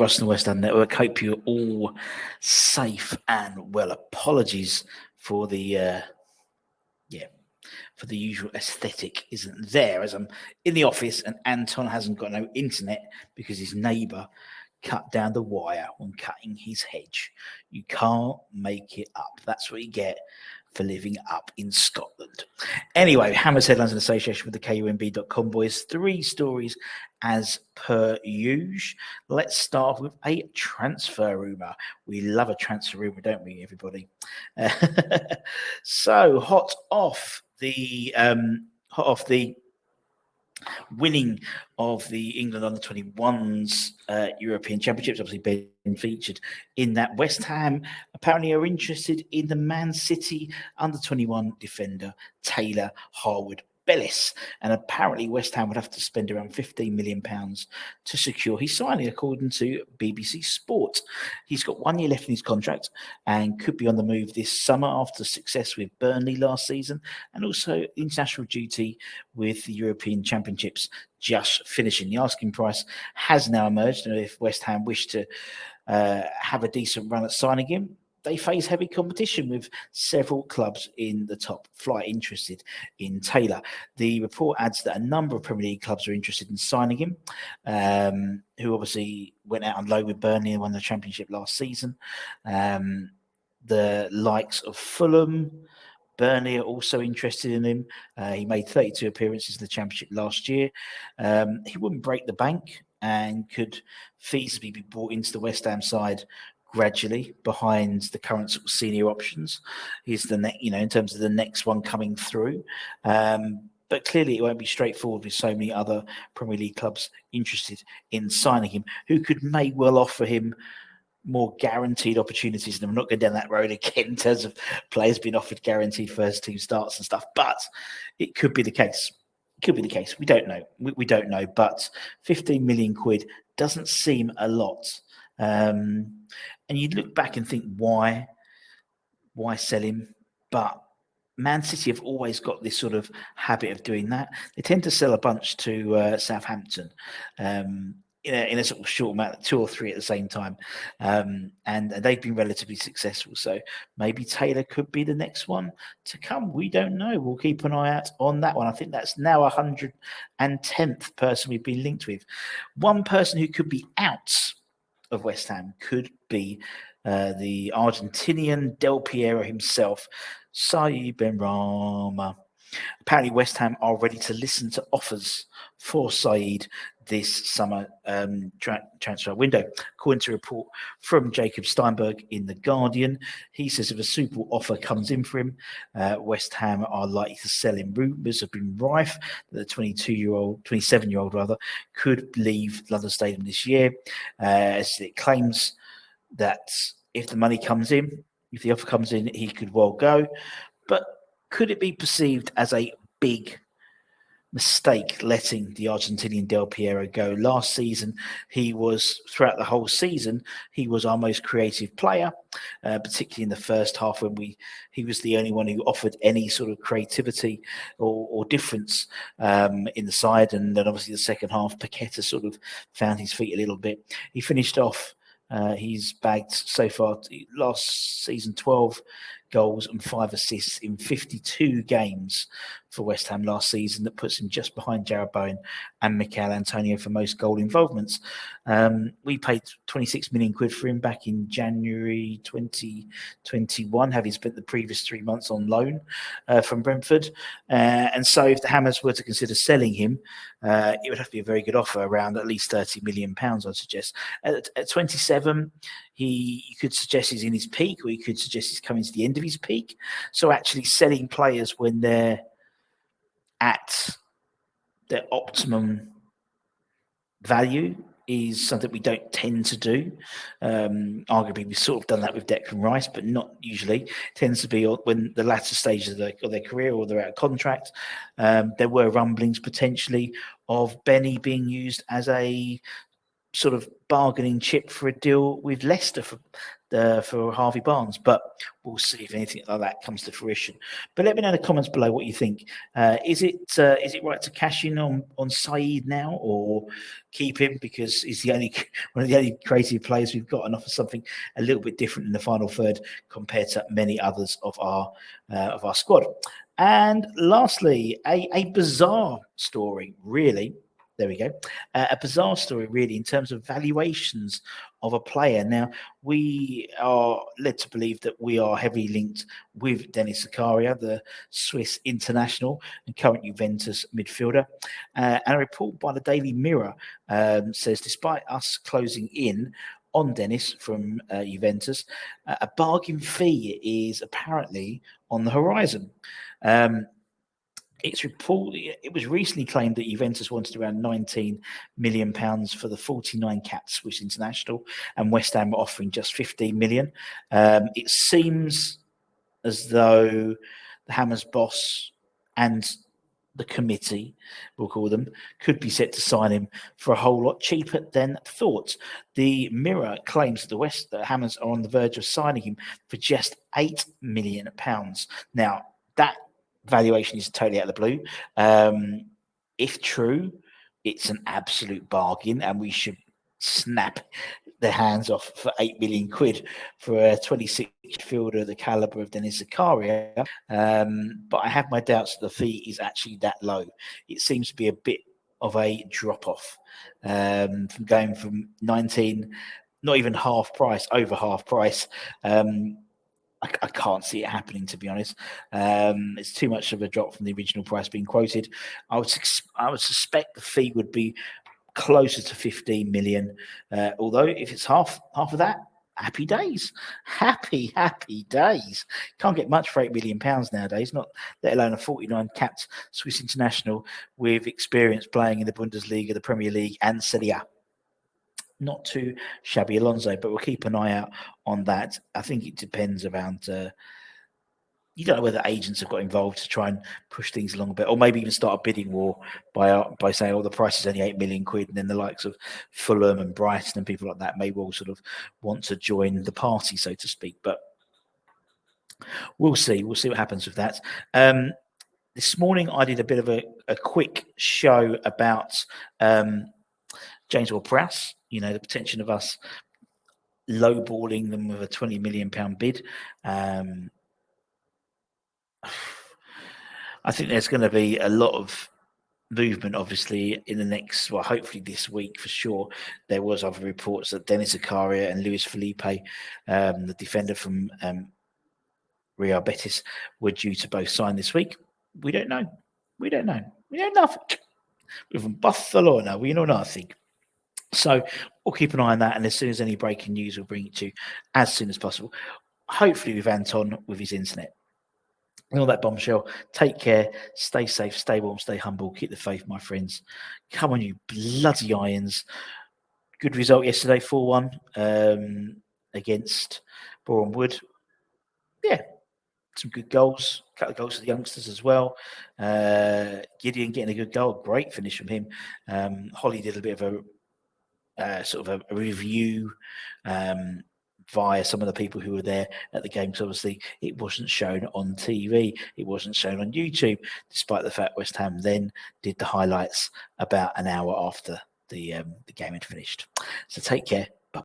Ruston West Ham Network. Hope you're all safe and well. Apologies for the for the usual aesthetic isn't there, as I'm in the office and Anton hasn't got no internet because his neighbour cut down the wire when cutting his hedge. You can't make it up. That's what you get for living up in Scotland. Anyway, Hammers Headlines in association with the KUMB.com boys. 3 stories as per usual. Let's start with a transfer rumour. We love a transfer rumour, don't we, everybody? So hot off the winning of the England under-21s European Championships, obviously being featured in that. West Ham apparently are interested in the Man City under-21 defender Taylor Harwood-Bellis, and apparently West Ham would have to spend around £15 million to secure his signing, according to BBC Sport. He's got 1 year left in his contract and could be on the move this summer after success with Burnley last season, and also international duty with the European Championships just finishing. The asking price has now emerged, and if West Ham wish to have a decent run at signing him, they face heavy competition with several clubs in the top flight interested in Taylor. The report adds that a number of Premier League clubs are interested in signing him, who obviously went out on loan with Burnley and won the Championship last season. The likes of Fulham, Burnley are also interested in him. He made 32 appearances in the Championship last year. He wouldn't break the bank and could feasibly be brought into the West Ham side gradually behind the current sort of senior options. He's the in terms of the next one coming through. But clearly it won't be straightforward with so many other Premier League clubs interested in signing him, who may well offer him more guaranteed opportunities. And I'm not going down that road again in terms of players being offered guaranteed first team starts and stuff, but it could be the case. Could be the case. We don't know. We don't know, but 15 million quid doesn't seem a lot. And you look back and think, why sell him? But Man City have always got this sort of habit of doing that. They tend to sell a bunch to Southampton in a sort of short amount, 2 or 3 at the same time. And they've been relatively successful. So maybe Taylor could be the next one to come. We don't know. We'll keep an eye out on that one. I think that's now 110th person we've been linked with. One person who could be out of West Ham could be the Argentinian Del Piero himself, Saeed Benrahma. Apparently West Ham are ready to listen to offers for Saeed this summer transfer window. According to a report from Jacob Steinberg in The Guardian, he says if a suitable offer comes in for him, West Ham are likely to sell him. Rumours have been rife that the 27-year-old rather, could leave London Stadium this year, as it claims that if the money comes in, if the offer comes in, he could well go. But could it be perceived as a big mistake letting the Argentinian Del Piero go? Last season, throughout the whole season, he was our most creative player, particularly in the first half when he was the only one who offered any sort of creativity or difference in the side. And then obviously the second half, Paqueta sort of found his feet a little bit. He finished off, he's bagged so far last season 12 goals and 5 assists in 52 games for West Ham last season. That puts him just behind Jarrod Bowen and Mikel Antonio for most goal involvements. We paid 26 million quid for him back in January 2021, having spent the previous 3 months on loan from Brentford. And so if the Hammers were to consider selling him, it would have to be a very good offer, around at least £30 million, I'd suggest. At 27, you could suggest he's in his peak, or you could suggest he's coming to the end of his peak. So actually selling players when they're at their optimum value is something we don't tend to do. Arguably, we've sort of done that with Declan Rice, but not usually. It tends to be when the latter stages of their career or they're out of contract. There were rumblings potentially of Benny being used as a sort of bargaining chip for a deal with Leicester for Harvey Barnes, but we'll see if anything like that comes to fruition. But let me know in the comments below what you think. Is it right to cash in on Saeed now, or keep him because he's the only one of the only creative players we've got and offer something a little bit different in the final third compared to many others of our squad? And lastly, a bizarre story, really. There we go. A bizarre story, really, in terms of valuations of a player. Now, we are led to believe that we are heavily linked with Dennis Zakaria, the Swiss international and current Juventus midfielder. And a report by the Daily Mirror says, despite us closing in on Dennis from Juventus, a bargain fee is apparently on the horizon. It was recently claimed that Juventus wanted around £19 million for the 49-cap Swiss international, and West Ham were offering just £15 million. It seems as though the Hammers boss and the committee, we'll call them, could be set to sign him for a whole lot cheaper than thought. The Mirror claims that the Hammers are on the verge of signing him for just £8 million. Now, that valuation is totally out of the blue. If true, it's an absolute bargain, and we should snap their hands off for £8 million for a 26 fielder the caliber of Dennis Zakaria. But I have my doubts that the fee is actually that low. It seems to be a bit of a drop off from going from 19, not even half price, over half price. I can't see it happening, to be honest. It's too much of a drop from the original price being quoted. I would suspect the fee would be closer to 15 million. Although if it's half of that, happy days. Happy days. Can't get much for £8 million nowadays, not let alone a 49-capped Swiss international with experience playing in the Bundesliga, the Premier League, and Serie A. Not too shabby, Alonso, but we'll keep an eye out on that. I think it depends around. You don't know whether agents have got involved to try and push things along a bit, or maybe even start a bidding war by saying, "Oh, the price is only £8 million," and then the likes of Fulham and Brighton and people like that may well sort of want to join the party, so to speak. But we'll see. We'll see what happens with that. This morning, I did a bit of a quick show about James Ward-Prowse. You know, the potential of us lowballing them with a £20 million bid. I think there's going to be a lot of movement, obviously, in the next, well, hopefully this week for sure. There was other reports that Dennis Zakaria and Luis Felipe, the defender from Real Betis, were due to both sign this week. We don't know. We know nothing. We're from Barcelona. We know nothing. So we'll keep an eye on that, and as soon as any breaking news, we'll bring it to you as soon as possible. Hopefully with Anton with his internet. And all that bombshell. Take care. Stay safe. Stay warm. Stay humble. Keep the faith, my friends. Come on, you bloody Irons. Good result yesterday, 4-1 against Boreham Wood. Yeah, some good goals. A couple of goals to the youngsters as well. Gideon getting a good goal. Great finish from him. Holly did a bit of a review via some of the people who were there at the game. So obviously it wasn't shown on TV. It wasn't shown on YouTube, despite the fact West Ham then did the highlights about an hour after the game had finished. So take care.